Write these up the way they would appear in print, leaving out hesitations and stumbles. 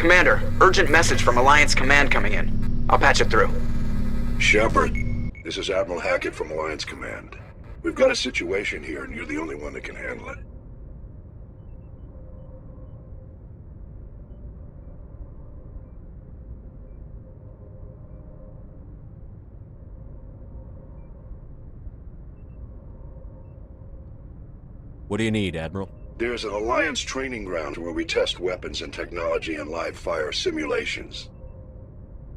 Commander, urgent message from Alliance Command coming in. I'll patch it through. Shepard, this is Admiral Hackett from Alliance Command. We've got a situation here, and you're the only one that can handle it. What do you need, Admiral? There's an Alliance training ground where we test weapons and technology in live fire simulations.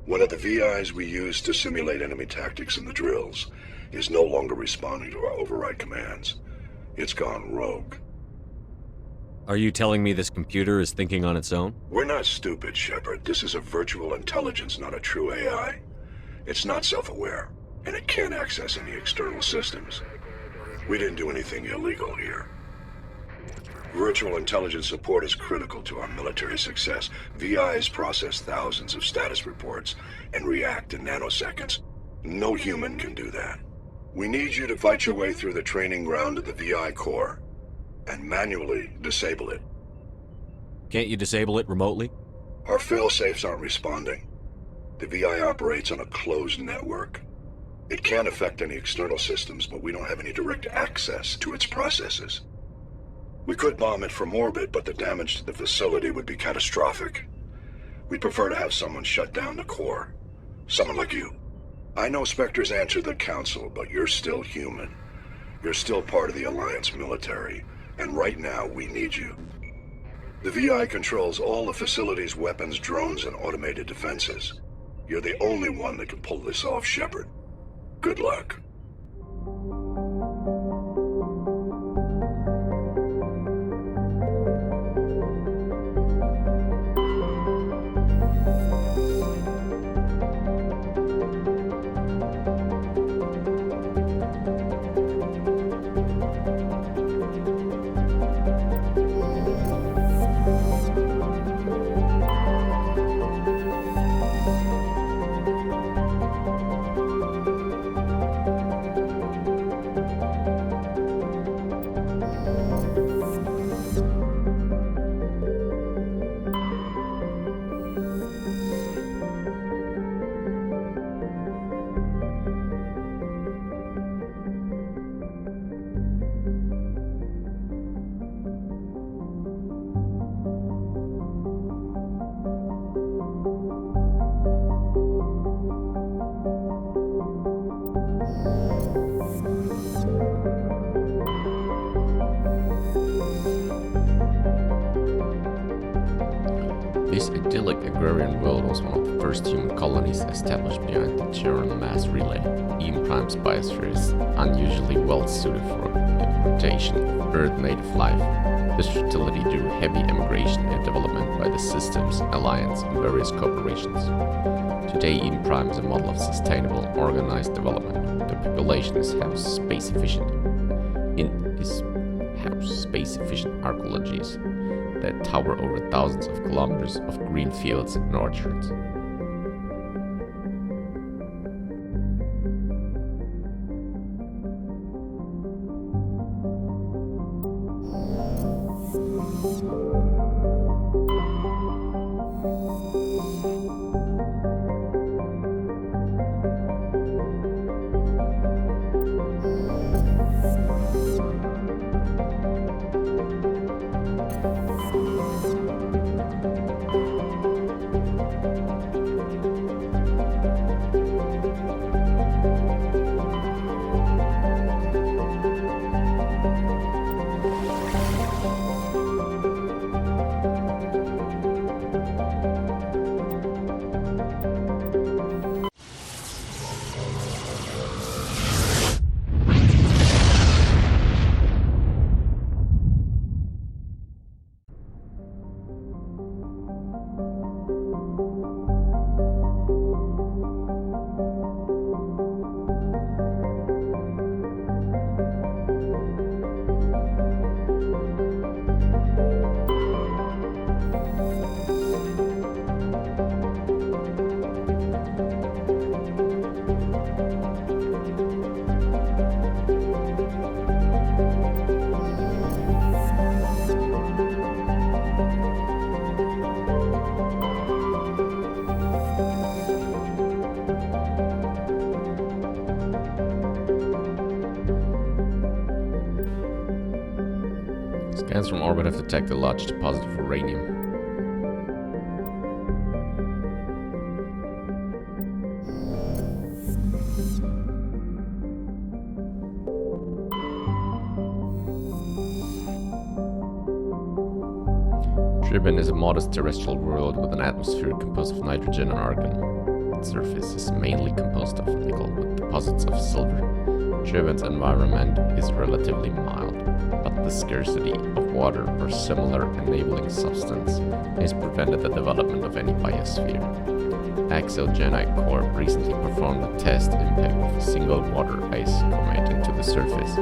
One of the VIs we use to simulate enemy tactics in the drills is no longer responding to our override commands. It's gone rogue. Are you telling me this computer is thinking on its own? We're not stupid, Shepard. This is a virtual intelligence, not a true AI. It's not self-aware, and it can't access any external systems. We didn't do anything illegal here. Virtual intelligence support is critical to our military success. VIs process thousands of status reports and react in nanoseconds. No human can do that. We need you to fight your way through the training ground to the VI core and manually disable it. Can't you disable it remotely? Our fail-safes aren't responding. The VI operates on a closed network. It can affect any external systems, but we don't have any direct access to its processes. We could bomb it from orbit, but the damage to the facility would be catastrophic. We'd prefer to have someone shut down the core. Someone like you. I know Spectres answer the Council, but you're still human. You're still part of the Alliance military, and right now we need you. The VI controls all the facility's weapons, drones, and automated defenses. You're the only one that can pull this off, Shepard. Good luck. This idyllic agrarian world was one of the first human colonies established behind the German mass relay. Eden Prime's biosphere is unusually well suited for importation of Earth-native life. This fertility drew heavy immigration and development by the Systems Alliance and various corporations. Today, Eden Prime is a model of sustainable, organized development. The population is house space-efficient archaeologies that tower over thousands of kilometers of green fields and orchards. Scans from orbit have detected a large deposit of uranium. Trebin is a modest terrestrial world with an atmosphere composed of nitrogen and argon. Its surface is mainly composed of nickel with deposits of silver. Trebin's environment is relatively mild, but the scarcity of water or similar enabling substance has prevented the development of any biosphere. Exogenite Corp recently performed a test impact of a single water ice comet into the surface.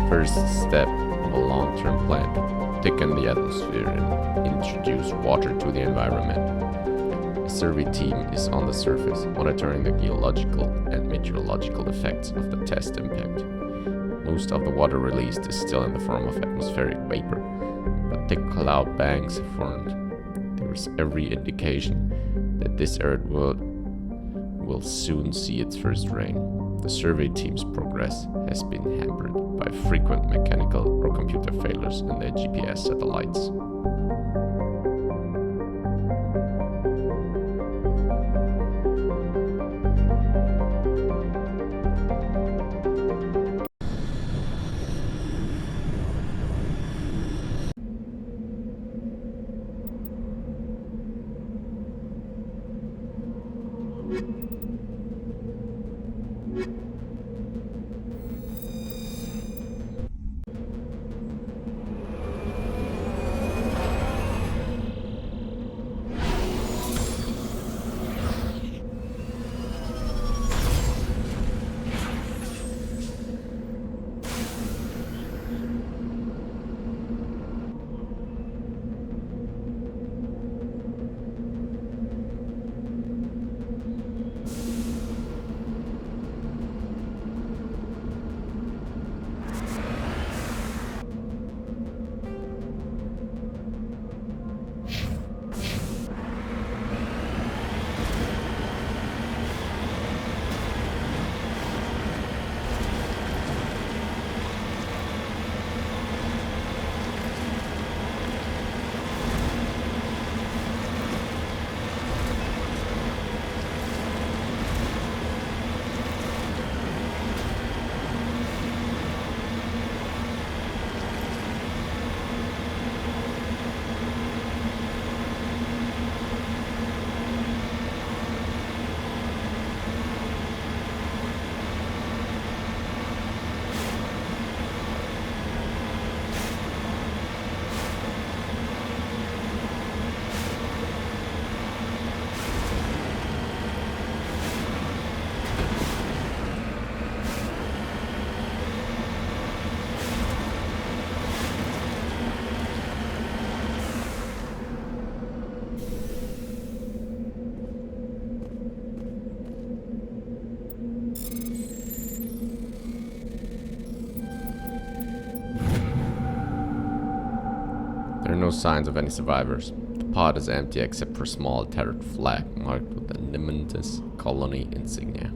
First step of a long-term plan: thicken the atmosphere and introduce water to the environment. A survey team is on the surface, monitoring the geological and meteorological effects of the test impact. Most of the water released is still in the form of atmospheric vapor, but thick cloud banks have formed. There is every indication that this arid world will soon see its first rain. The survey team's progress has been hampered by frequent mechanical or computer failures in their GPS satellites. There are no signs of any survivors. The pod is empty except for a small tattered flag marked with the Nimbus colony insignia.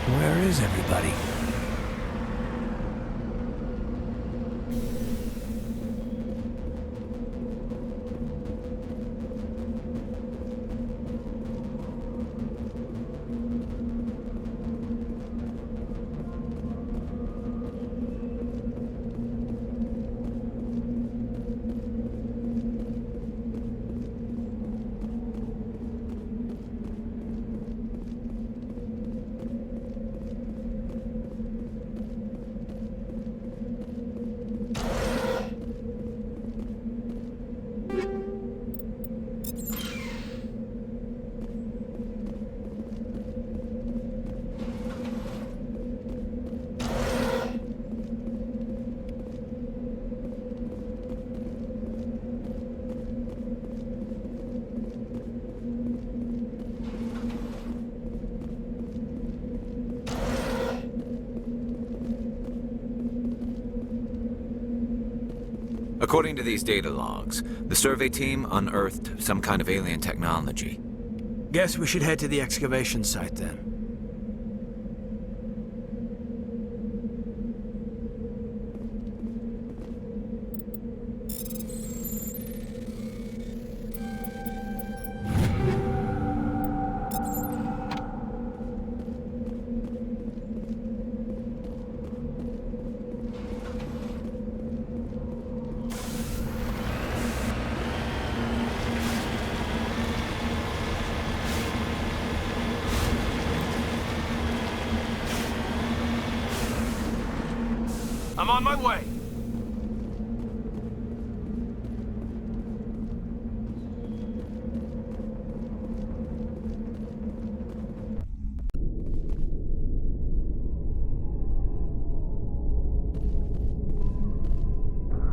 Where is everybody? According to these data logs, the survey team unearthed some kind of alien technology. Guess we should head to the excavation site then. I'm on my way.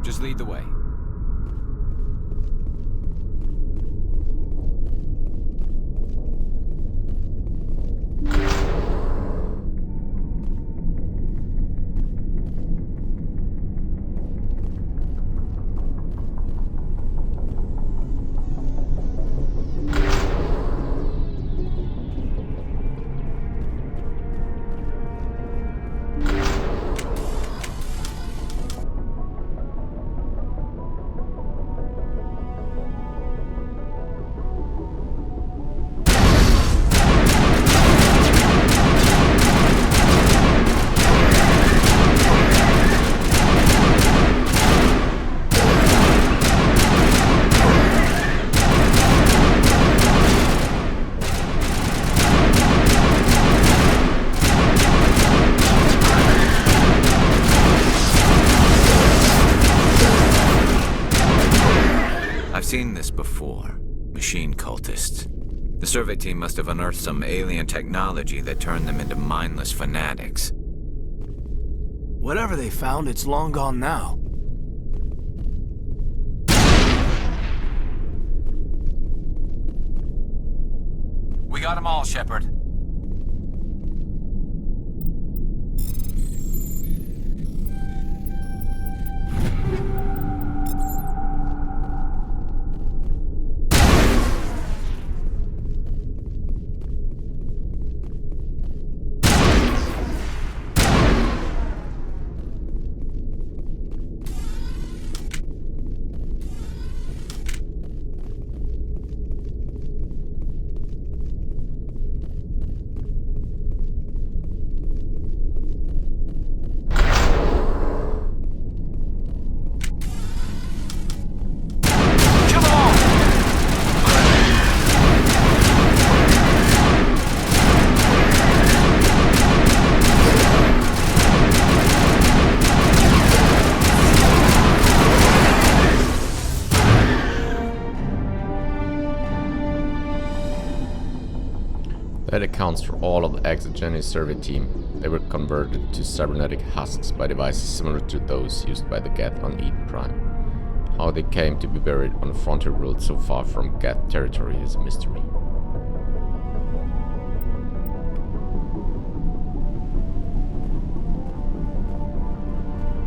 Just lead the way. Seen this before. Machine cultists. The survey team must have unearthed some alien technology that turned them into mindless fanatics. Whatever they found, it's long gone now. We got them all, Shepard. That accounts for all of the Exogenes survey team. They were converted to cybernetic husks by devices similar to those used by the Geth on Eden Prime. How they came to be buried on a frontier world so far from Geth territory is a mystery.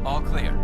All clear.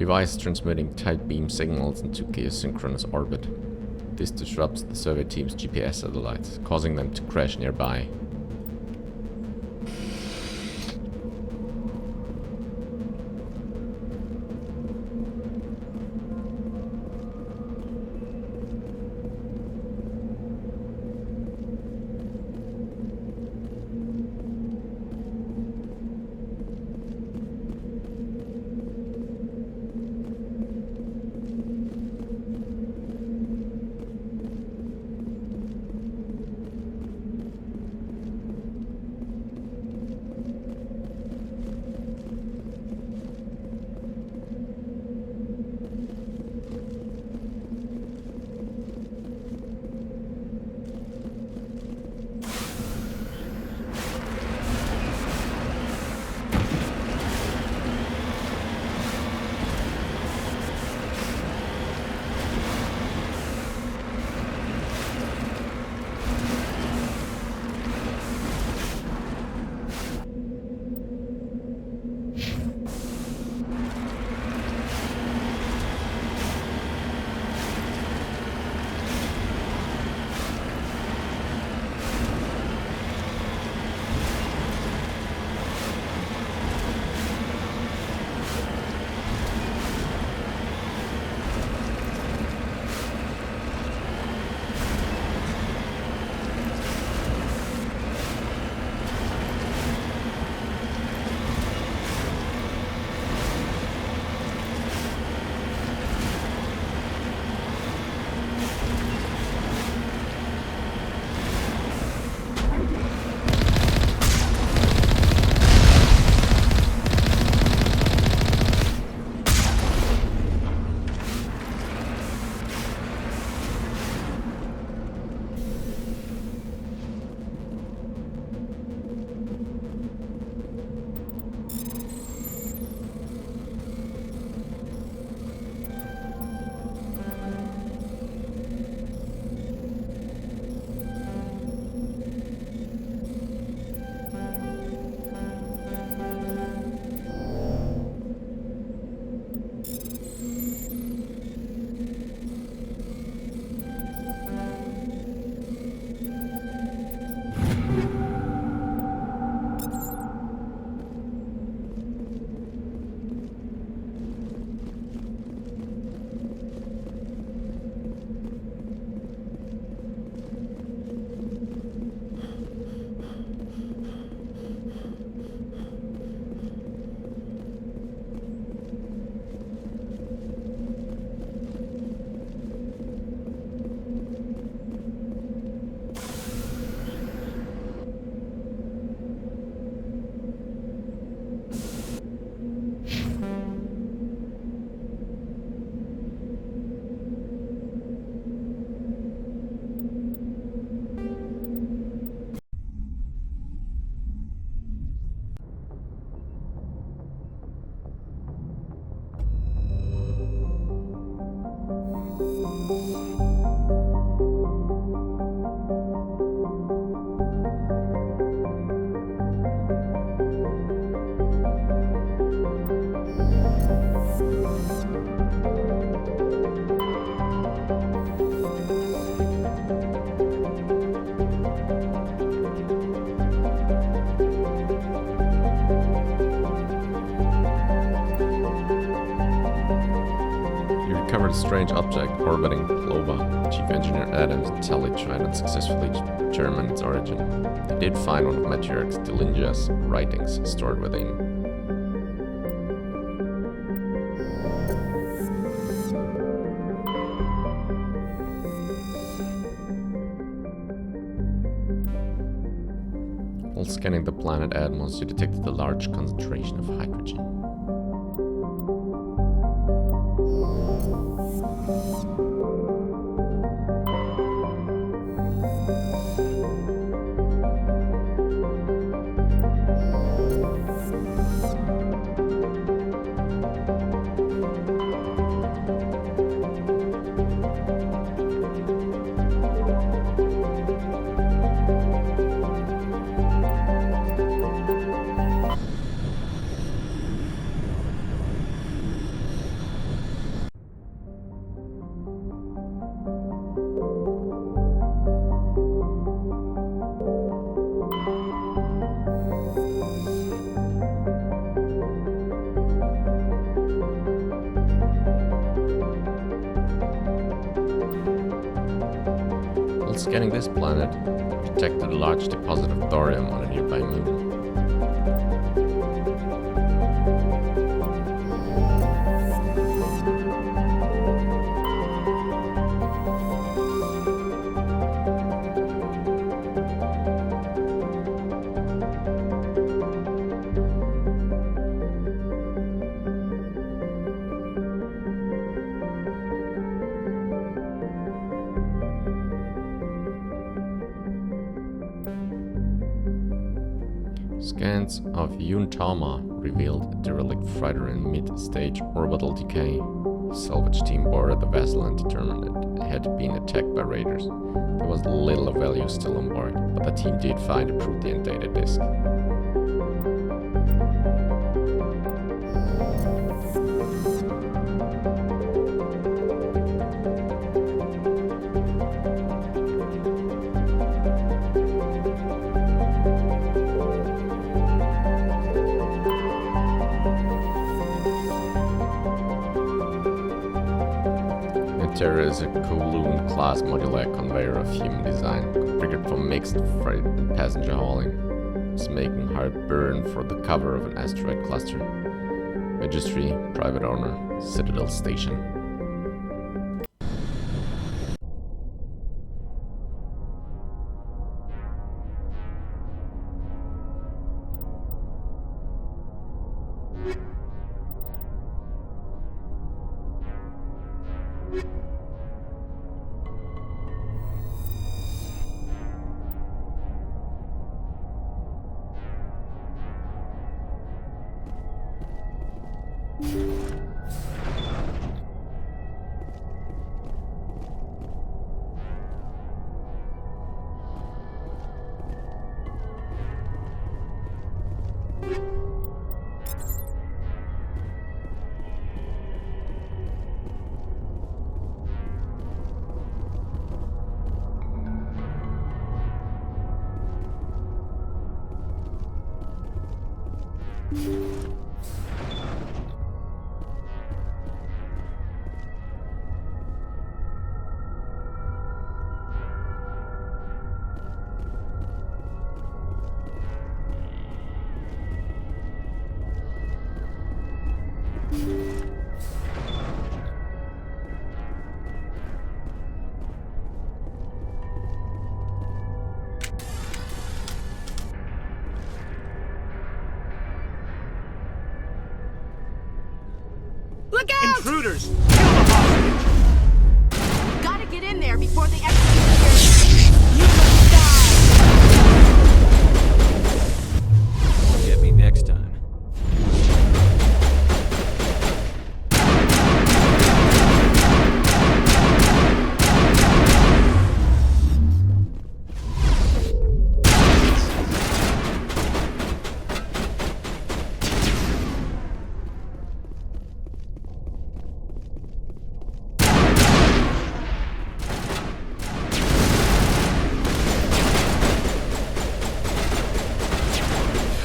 Device transmitting tight beam signals into geosynchronous orbit. This disrupts the survey team's GPS satellites, causing them to crash nearby. discovered a strange object orbiting Plova. Chief Engineer Adams and Tully tried unsuccessfully to determine its origin. They did find one of Matriarch Dilinja's writings stored within. While scanning the planet Atmos, you detected a large concentration of hydrogen. Scanning this planet, detected a large deposit of thorium on a nearby moon. Scans of Yuntama revealed a derelict freighter in mid-stage orbital decay. The salvage team boarded the vessel and determined it had been attacked by raiders. There was little of value still on board, but the team did find a Protean data disk. Antaeus is a Kowloon-class modular conveyor of human design, configured for mixed freight and passenger hauling. It's making hard burn for the cover of an asteroid cluster. Registry, private owner, Citadel Station. Look out! Intruders! Gotta get in there before they execute you. You must die! Get me next time.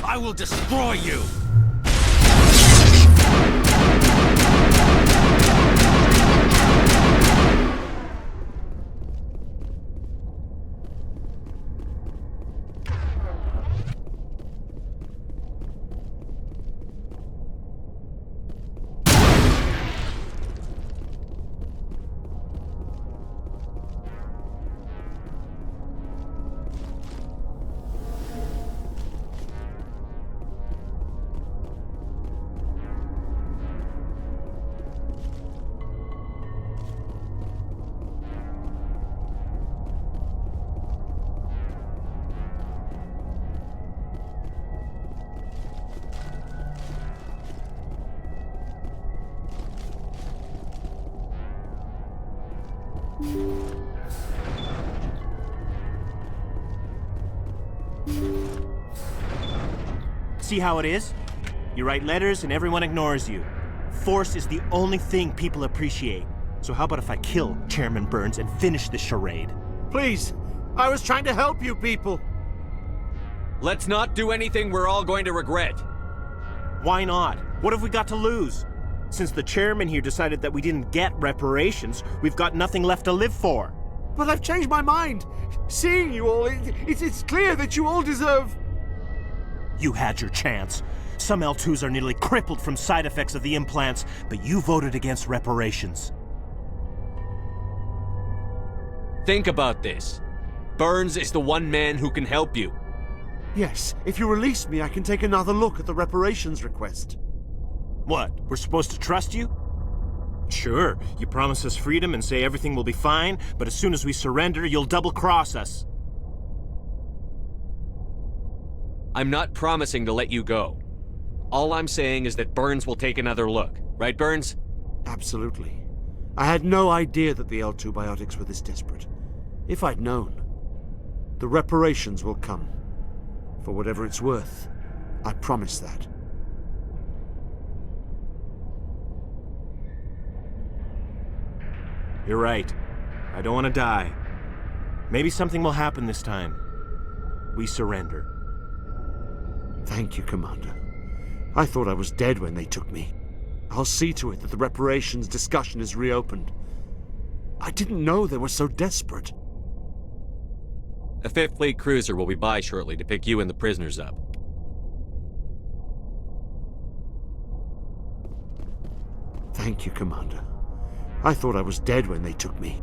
I will destroy you! See how it is? You write letters and everyone ignores you. Force is the only thing people appreciate. So how about if I kill Chairman Burns and finish this charade? Please, I was trying to help you people. Let's not do anything we're all going to regret. Why not? What have we got to lose? Since the chairman here decided that we didn't get reparations, we've got nothing left to live for. But I've changed my mind. Seeing you all, it's clear that you all deserve... You had your chance. Some L2s are nearly crippled from side effects of the implants, but you voted against reparations. Think about this. Burns is the one man who can help you. Yes, if you release me, I can take another look at the reparations request. What, we're supposed to trust you? Sure, you promise us freedom and say everything will be fine, but as soon as we surrender, you'll double-cross us. I'm not promising to let you go. All I'm saying is that Burns will take another look. Right, Burns? Absolutely. I had no idea that the L2 biotics were this desperate. If I'd known, the reparations will come. For whatever it's worth, I promise that. You're right. I don't want to die. Maybe something will happen this time. We surrender. Thank you, Commander. I thought I was dead when they took me. I'll see to it that the reparations discussion is reopened. I didn't know they were so desperate. A 5th Fleet cruiser will be by shortly to pick you and the prisoners up. Thank you, Commander. I thought I was dead when they took me.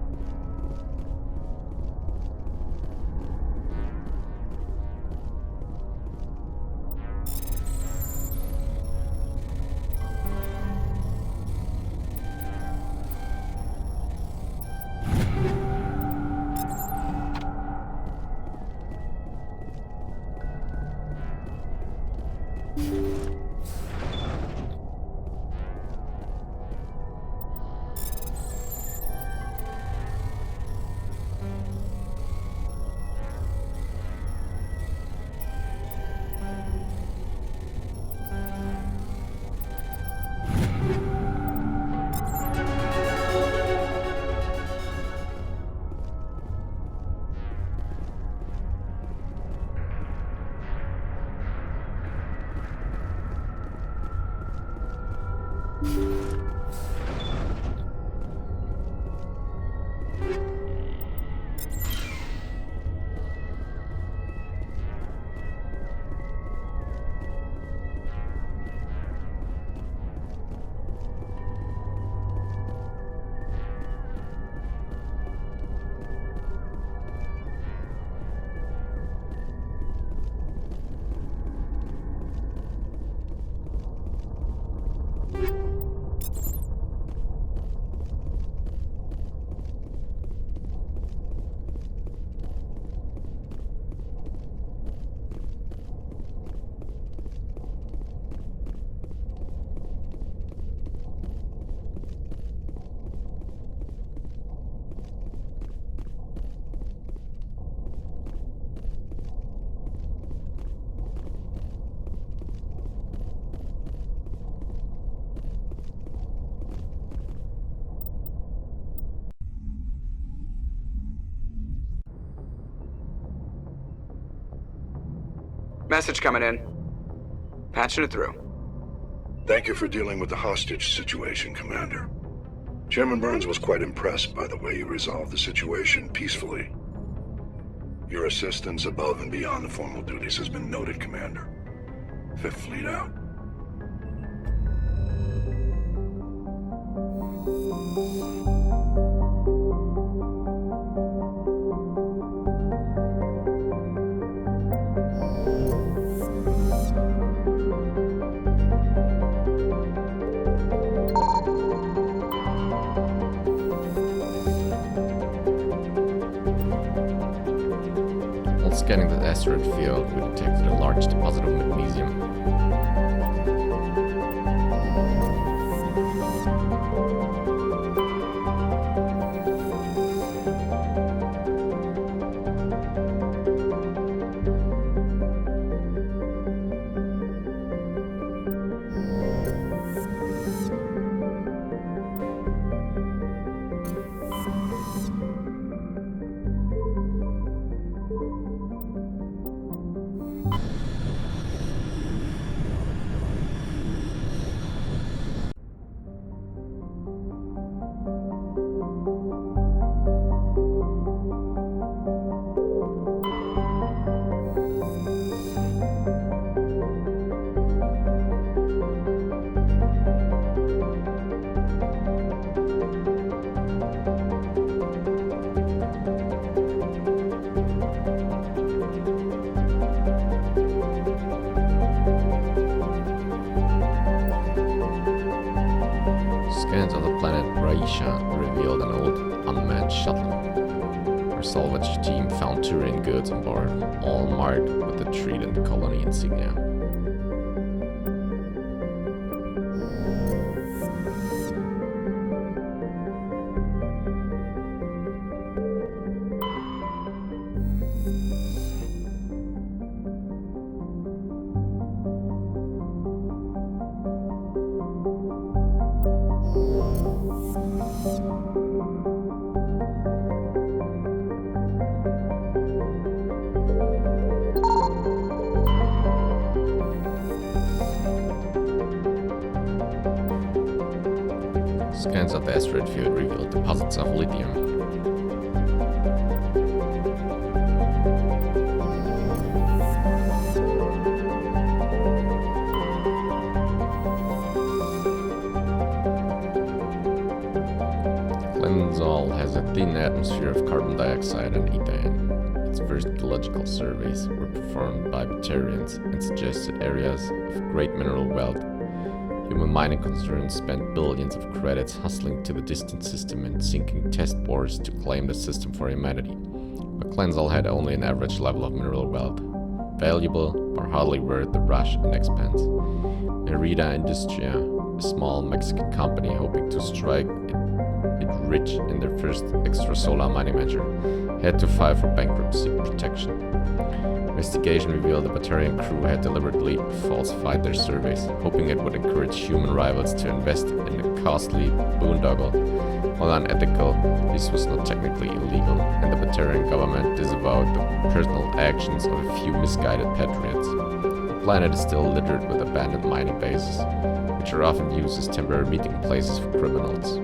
Message coming in. Patching it through. Thank you for dealing with the hostage situation, Commander. Chairman Burns was quite impressed by the way you resolved the situation peacefully. Your assistance above and beyond the formal duties has been noted, Commander. 5th Fleet out. While scanning the asteroid field, we detected a large deposit of magnesium. Scans of the planet Raisha revealed an old unmanned shuttle. Our salvage team found Turian goods on board, all marked with the Trident colony insignia. Scans of the asteroid field revealed deposits of lithium. Klensal has a thin atmosphere of carbon dioxide and ethane. Its first geological surveys were performed by Batarians and suggested areas of great mineral wealth. Human mining concerns spent billions of credits hustling to the distant system and sinking test bores to claim the system for humanity. But Klensal had only an average level of mineral wealth. Valuable, but hardly worth the rush and expense. Merida Industria, a small Mexican company hoping to strike it rich in their first extrasolar mining venture, had to file for bankruptcy protection. Investigation revealed the Batarian crew had deliberately falsified their surveys, hoping it would encourage human rivals to invest in the costly boondoggle. While unethical, this was not technically illegal, and the Batarian government disavowed the personal actions of a few misguided patriots. The planet is still littered with abandoned mining bases, which are often used as temporary meeting places for criminals.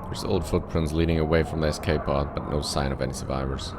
There's old footprints leading away from the escape pod, but no sign of any survivors.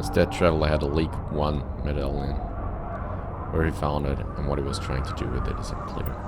Instead, Traveler had a leak of one medallion. Where he found it and what he was trying to do with it is unclear.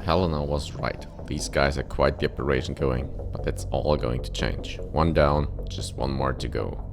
Helena was right. These guys had quite the operation going, but that's all going to change. One down, just one more to go.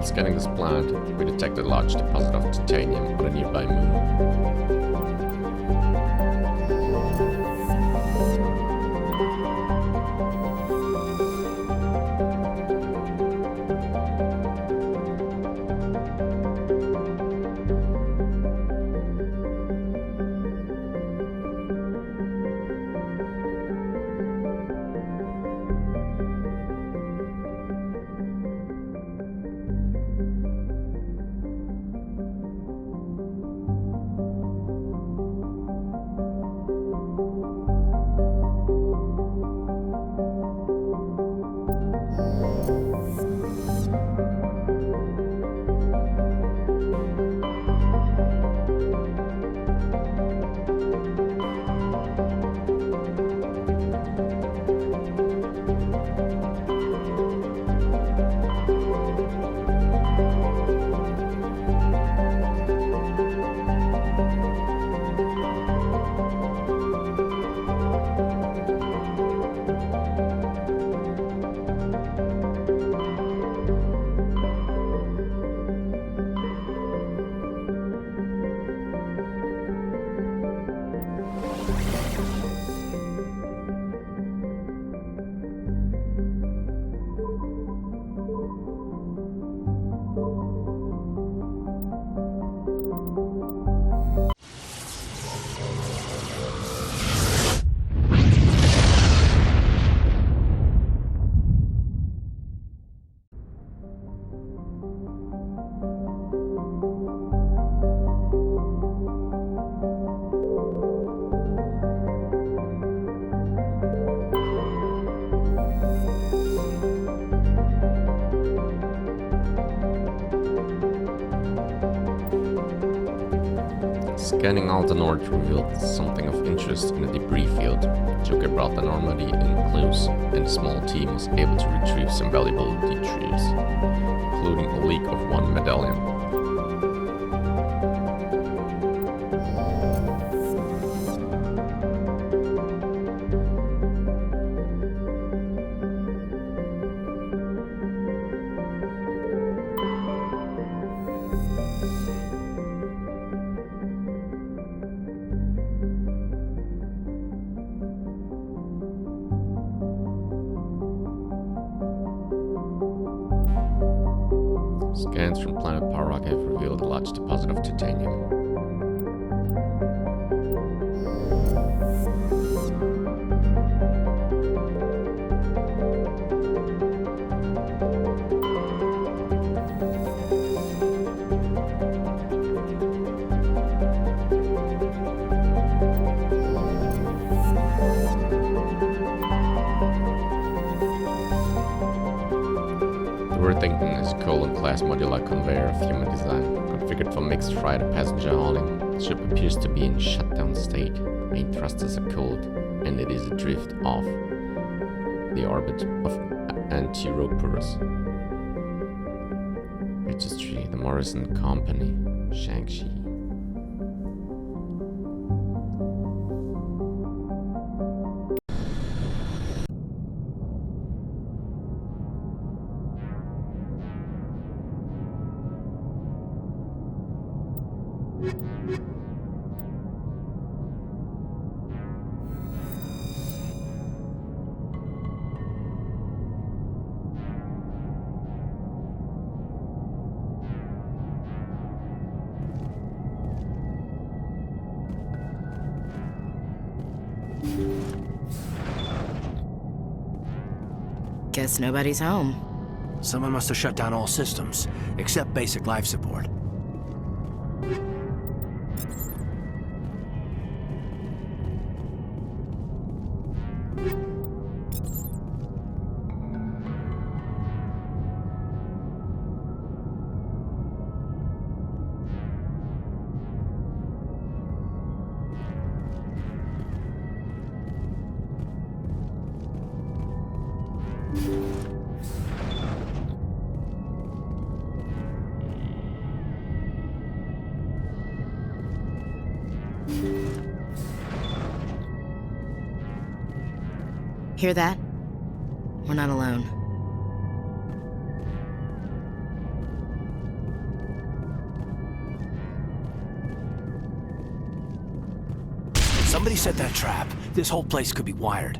Scanning this planet, we detected a large deposit of titanium on a nearby moon. Scanning out the north revealed something of interest in the debris field. Joker brought the Normandy in close, and the small team was able to retrieve some valuable retrieves, including a leak of one medallion. Scans from planet Parag have revealed a large deposit of titanium. Worthington is a colon-class modular conveyor of human design, configured for mixed freighter passenger hauling. The ship appears to be in shutdown state. Main thrusters are cooled, and it is adrift off the orbit of Antaeus. Registry, the Morrison Company, Shang-Chi. Guess nobody's home. Someone must have shut down all systems, except basic life support. Hear that? We're not alone. Somebody set that trap. This whole place could be wired.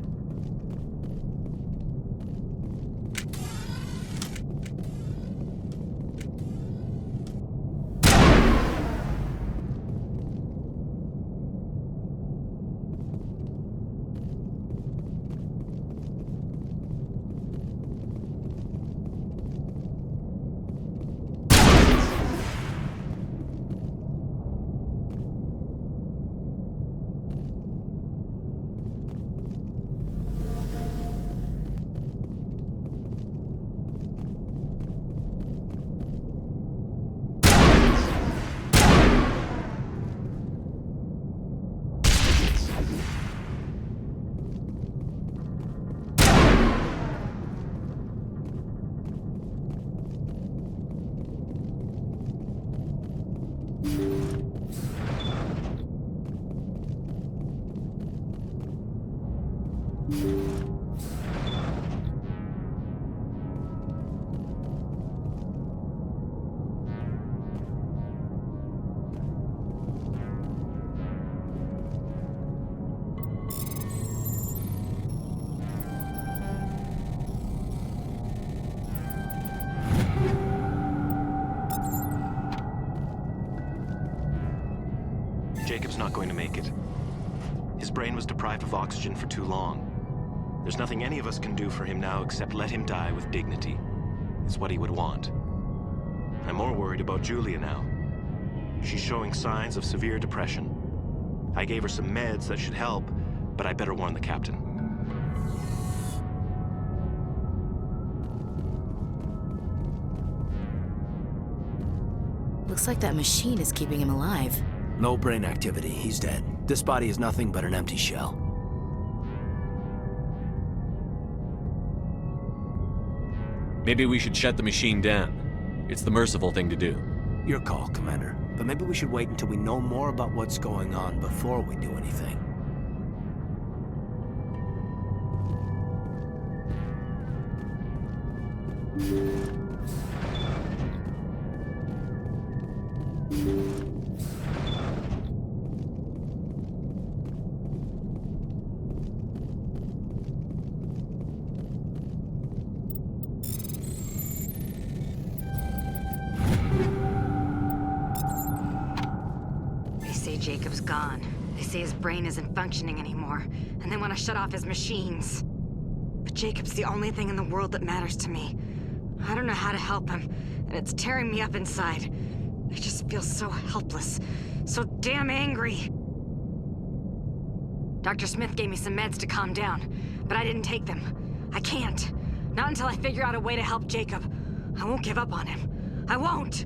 Jacob's not going to make it. His brain was deprived of oxygen for too long. There's nothing any of us can do for him now except let him die with dignity. It's what he would want. I'm more worried about Julia now. She's showing signs of severe depression. I gave her some meds that should help, but I better warn the captain. Looks like that machine is keeping him alive. No brain activity. He's dead. This body is nothing but an empty shell. Maybe we should shut the machine down. It's the merciful thing to do. Your call, Commander. But maybe we should wait until we know more about what's going on before we do anything. Jacob's gone. They say his brain isn't functioning anymore, and they want to shut off his machines. But Jacob's the only thing in the world that matters to me. I don't know how to help him, and it's tearing me up inside. I just feel so helpless, so damn angry. Dr. Smith gave me some meds to calm down, but I didn't take them. I can't. Not until I figure out a way to help Jacob. I won't give up on him. I won't!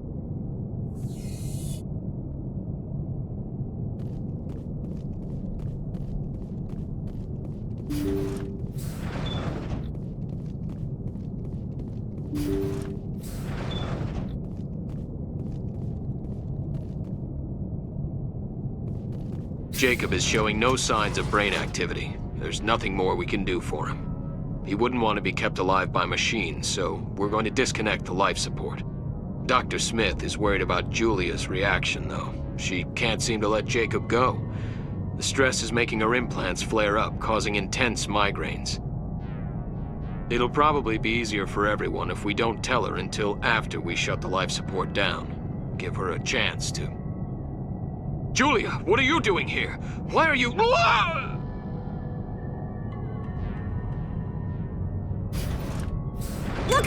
Jacob is showing no signs of brain activity. There's nothing more we can do for him. He wouldn't want to be kept alive by machines, so we're going to disconnect the life support. Dr. Smith is worried about Julia's reaction, though. She can't seem to let Jacob go. The stress is making her implants flare up, causing intense migraines. It'll probably be easier for everyone if we don't tell her until after we shut the life support down. Give her a chance to... Julia, what are you doing here? Why are you... Look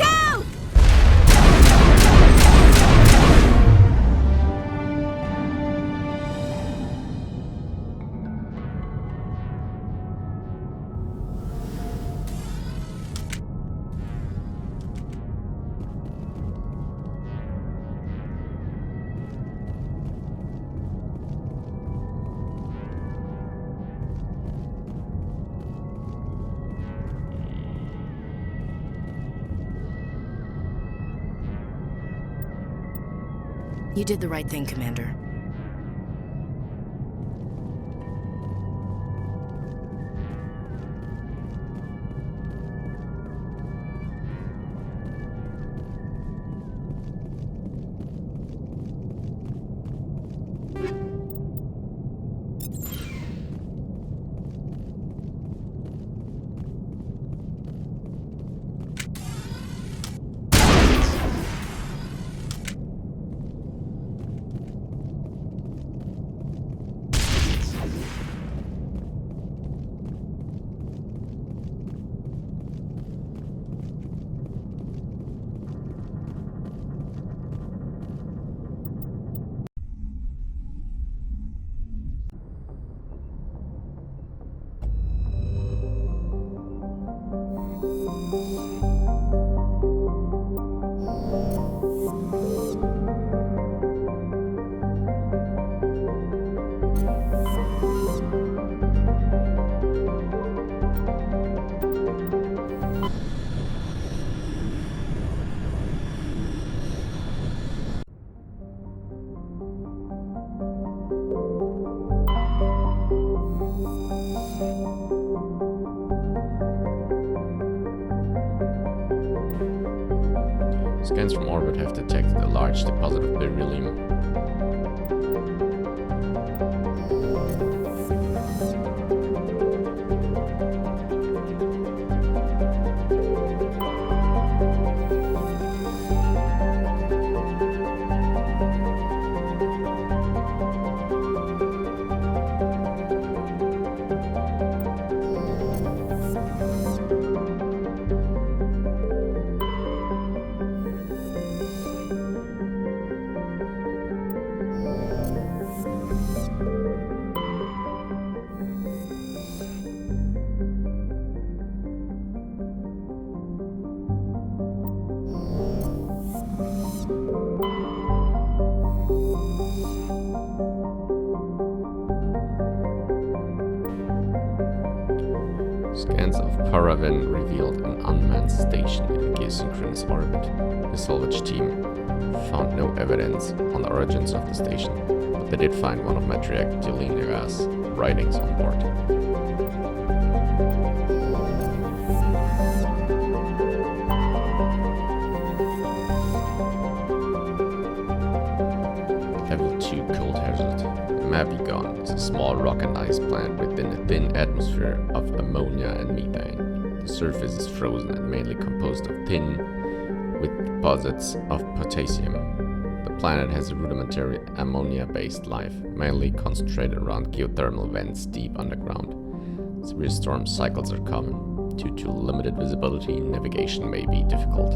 out! You did the right thing, Commander. would have detected a large deposit of beryllium. Scans of Paraven revealed an unmanned station in geosynchronous orbit. The salvage team found no evidence on the origins of the station, but they did find one of Matriarch Delina's writings on board. Level 2 cold hazard. Mavigon is a small rock and ice planet within a thin atmosphere of ammonia and methane. The surface is frozen and mainly composed of tin with deposits of potassium. The planet has a rudimentary ammonia-based life, mainly concentrated around geothermal vents deep underground. Severe storm cycles are common. Due to limited visibility, navigation may be difficult.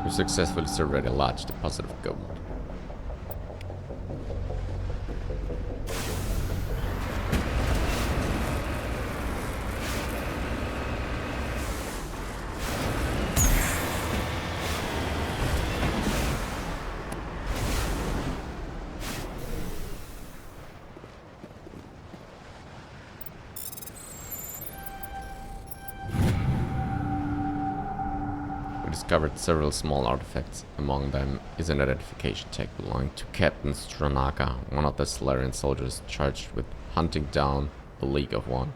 We successfully surveyed a large deposit of gold. Discovered several small artifacts. Among them is an identification tag belonging to Captain Stranaka, one of the Solarian soldiers charged with hunting down the League of One.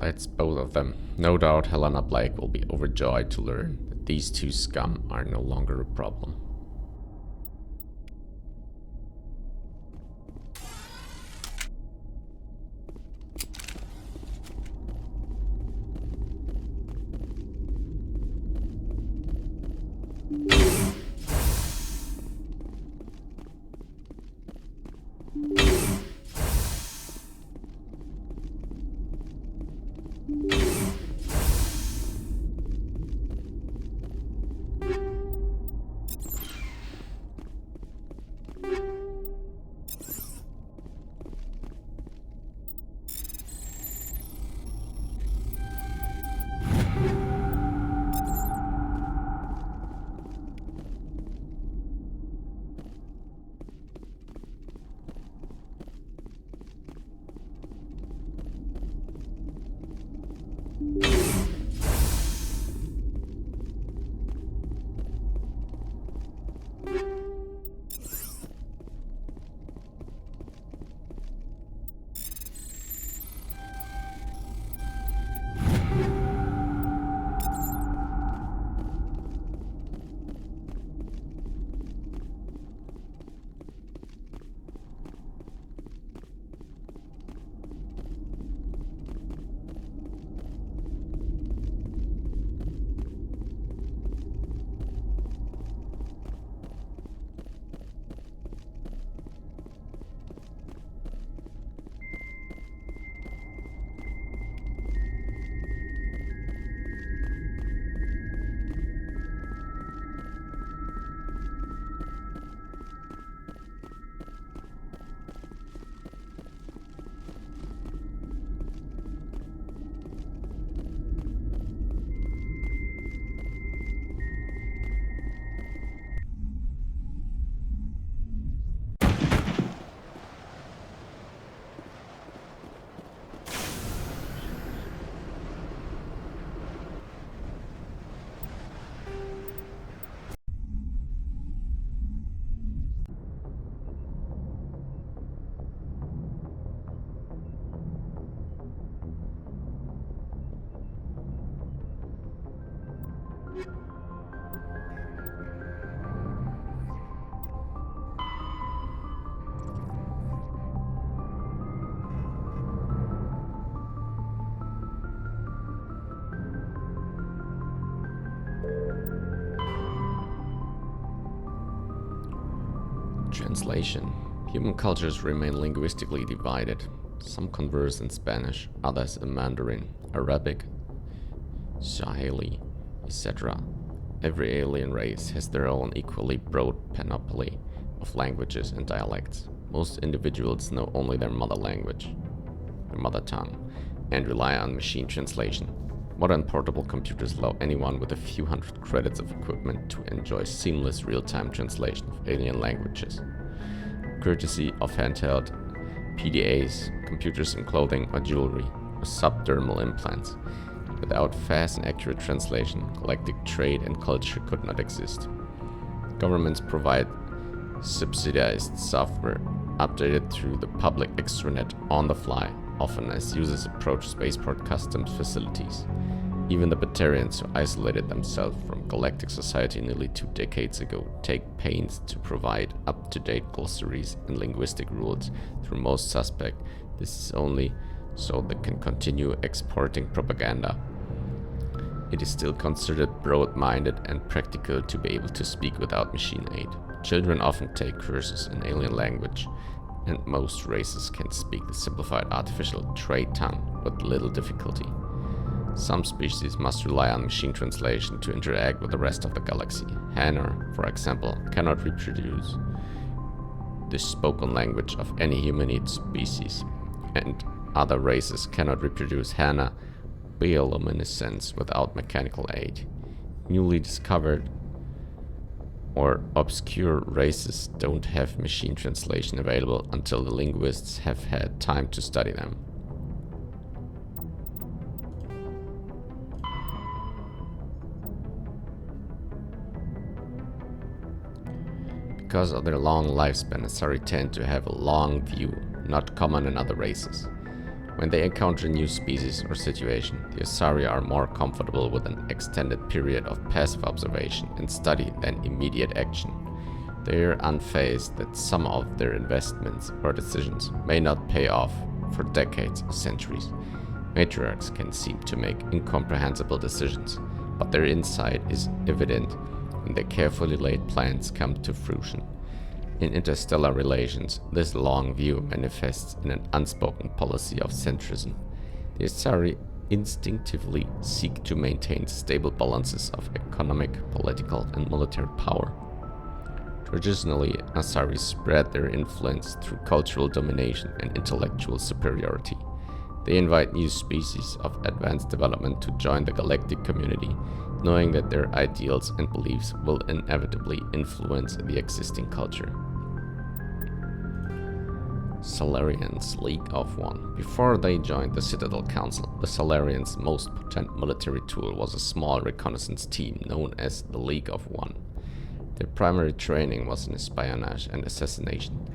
That's both of them. No doubt Helena Blake will be overjoyed to learn that these two scum are no longer a problem. Translation. Human cultures remain linguistically divided. Some converse in Spanish, others in Mandarin, Arabic, Swahili, etc. Every alien race has their own equally broad panoply of languages and dialects. Most individuals know only their mother language, their mother tongue, and rely on machine translation. Modern portable computers allow anyone with a few hundred credits of equipment to enjoy seamless real-time translation of alien languages, courtesy of handheld PDAs, computers in clothing or jewelry, or subdermal implants. Without fast and accurate translation, galactic trade and culture could not exist. Governments provide subsidized software, updated through the public extranet on the fly, often as users approach spaceport customs facilities. Even the Batarians, who isolated themselves from galactic society nearly 2 decades ago, take pains to provide up-to-date glossaries and linguistic rules through most suspect. This is only so they can continue exporting propaganda. It is still considered broad-minded and practical to be able to speak without machine aid. Children often take courses in alien language, and most races can speak the simplified artificial trade tongue with little difficulty. Some species must rely on machine translation to interact with the rest of the galaxy. Hanar, for example, cannot reproduce the spoken language of any humanid species, and other races cannot reproduce Hana bioluminescence without mechanical aid. Newly discovered or obscure races don't have machine translation available until the linguists have had time to study them. Because of their long lifespan, Asari tend to have a long view, not common in other races. When they encounter a new species or situation, the Asari are more comfortable with an extended period of passive observation and study than immediate action. They are unfazed that some of their investments or decisions may not pay off for decades or centuries. Matriarchs can seem to make incomprehensible decisions, but their insight is evident when their carefully laid plans come to fruition. In interstellar relations, this long view manifests in an unspoken policy of centrism. The Asari instinctively seek to maintain stable balances of economic, political, and military power. Traditionally, Asari spread their influence through cultural domination and intellectual superiority. They invite new species of advanced development to join the galactic community, knowing that their ideals and beliefs will inevitably influence the existing culture. Salarians League of One. Before they joined the Citadel Council, the Salarians' most potent military tool was a small reconnaissance team known as the League of One. Their primary training was in espionage and assassination,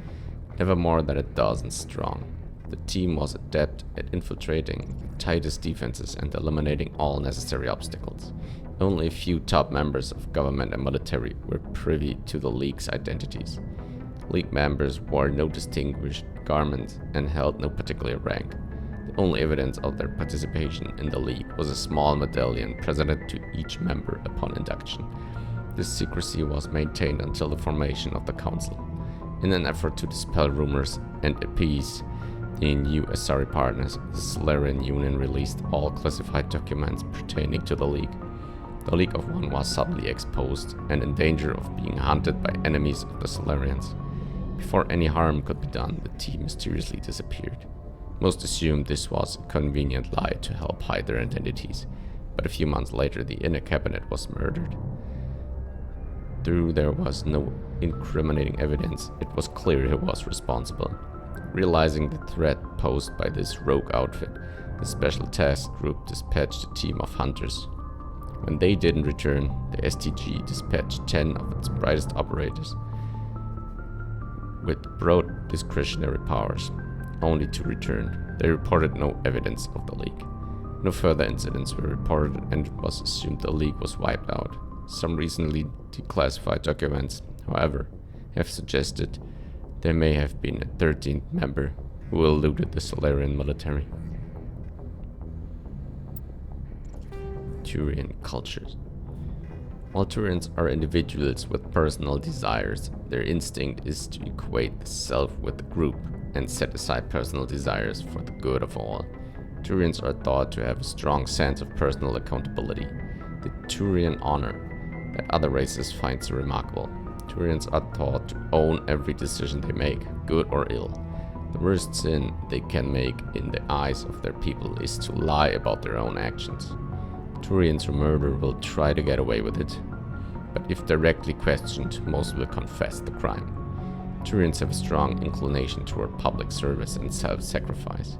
never more than a dozen strong. The team was adept at infiltrating the tightest defenses and eliminating all necessary obstacles. Only a few top members of government and military were privy to the League's identities. League members wore no distinguished garments and held no particular rank. The only evidence of their participation in the League was a small medallion presented to each member upon induction. This secrecy was maintained until the formation of the Council. In an effort to dispel rumors and appease the new Asari partners, the Salarian Union released all classified documents pertaining to the League. The League of One was suddenly exposed and in danger of being hunted by enemies of the Salarians. Before any harm could be done, the team mysteriously disappeared. Most assumed this was a convenient lie to help hide their identities, but a few months later the inner cabinet was murdered. Though there was no incriminating evidence, it was clear who was responsible. Realizing the threat posed by this rogue outfit, the Special Task Group dispatched a team of hunters. When they didn't return, the STG dispatched 10 of its brightest operators with broad discretionary powers, only to return. They reported no evidence of the League. No further incidents were reported and it was assumed the League was wiped out. Some recently declassified documents, however, have suggested there may have been a 13th member who eluded the Salarian military. Turian cultures. While Turians are individuals with personal desires, their instinct is to equate the self with the group and set aside personal desires for the good of all. Turians are thought to have a strong sense of personal accountability, the Turian honor that other races find so remarkable. Turians are taught to own every decision they make, good or ill. The worst sin they can make in the eyes of their people is to lie about their own actions. Turians who murder will try to get away with it, but if directly questioned, most will confess the crime. Turians have a strong inclination toward public service and self-sacrifice,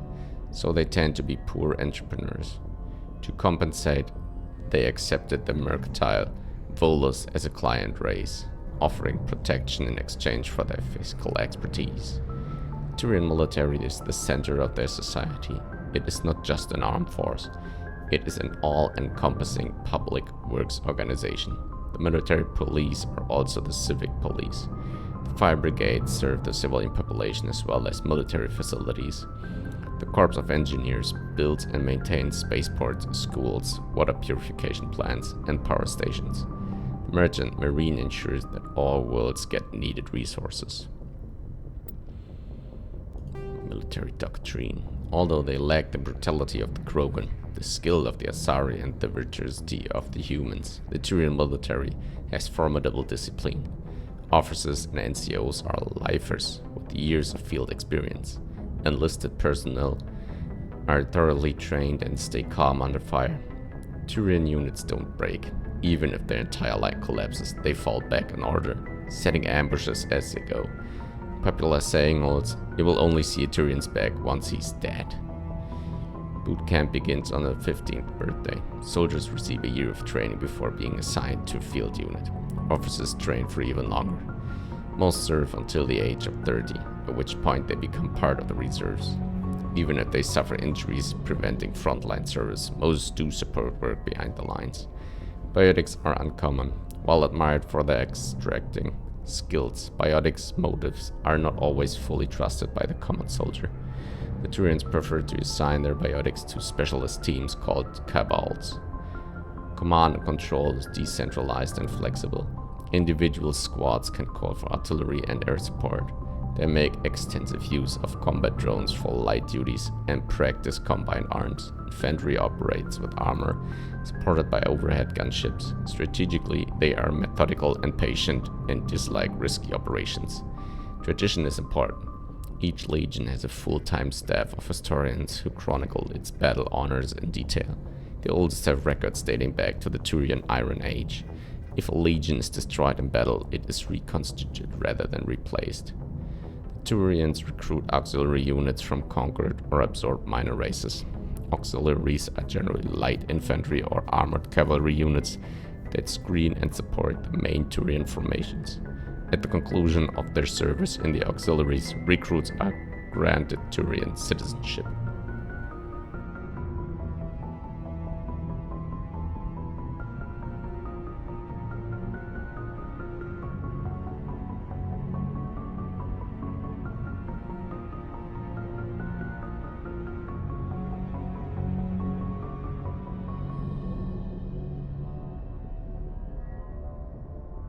so they tend to be poor entrepreneurs. To compensate, they accepted the mercantile Volus as a client race, offering protection in exchange for their fiscal expertise. The Turian military is the center of their society. It is not just an armed force. It is an all-encompassing public works organization. The military police are also the civic police. The fire brigades serve the civilian population as well as military facilities. The Corps of Engineers builds and maintains spaceports, schools, water purification plants, and power stations. The Merchant Marine ensures that all worlds get needed resources. Military doctrine. Although they lack the brutality of the Krogan, the skill of the Asari and the virtuosity of the humans, the Turian military has formidable discipline. Officers and NCOs are lifers with years of field experience. Enlisted personnel are thoroughly trained and stay calm under fire. Turian units don't break. Even if their entire line collapses, they fall back in order, setting ambushes as they go. Popular saying holds, you will only see a Turian's back once he's dead. Boot camp begins on their 15th birthday. Soldiers receive a year of training before being assigned to a field unit. Officers train for even longer. Most serve until the age of 30, at which point they become part of the reserves. Even if they suffer injuries preventing frontline service, most do support work behind the lines. Biotics are uncommon. While admired for their extracting skills, Biotics' motives are not always fully trusted by the common soldier. The Turians prefer to assign their Biotics to specialist teams called cabals. Command and control is decentralized and flexible. Individual squads can call for artillery and air support. They make extensive use of combat drones for light duties and practice combined arms. Infantry operates with armor, supported by overhead gunships. Strategically, they are methodical and patient and dislike risky operations. Tradition is important. Each legion has a full-time staff of historians who chronicle its battle honors in detail. The oldest have records dating back to the Turian Iron Age. If a legion is destroyed in battle, it is reconstituted rather than replaced. The Turians recruit auxiliary units from conquered or absorbed minor races. Auxiliaries are generally light infantry or armored cavalry units that screen and support the main Turian formations. At the conclusion of their service in the auxiliaries, recruits are granted Turian citizenship.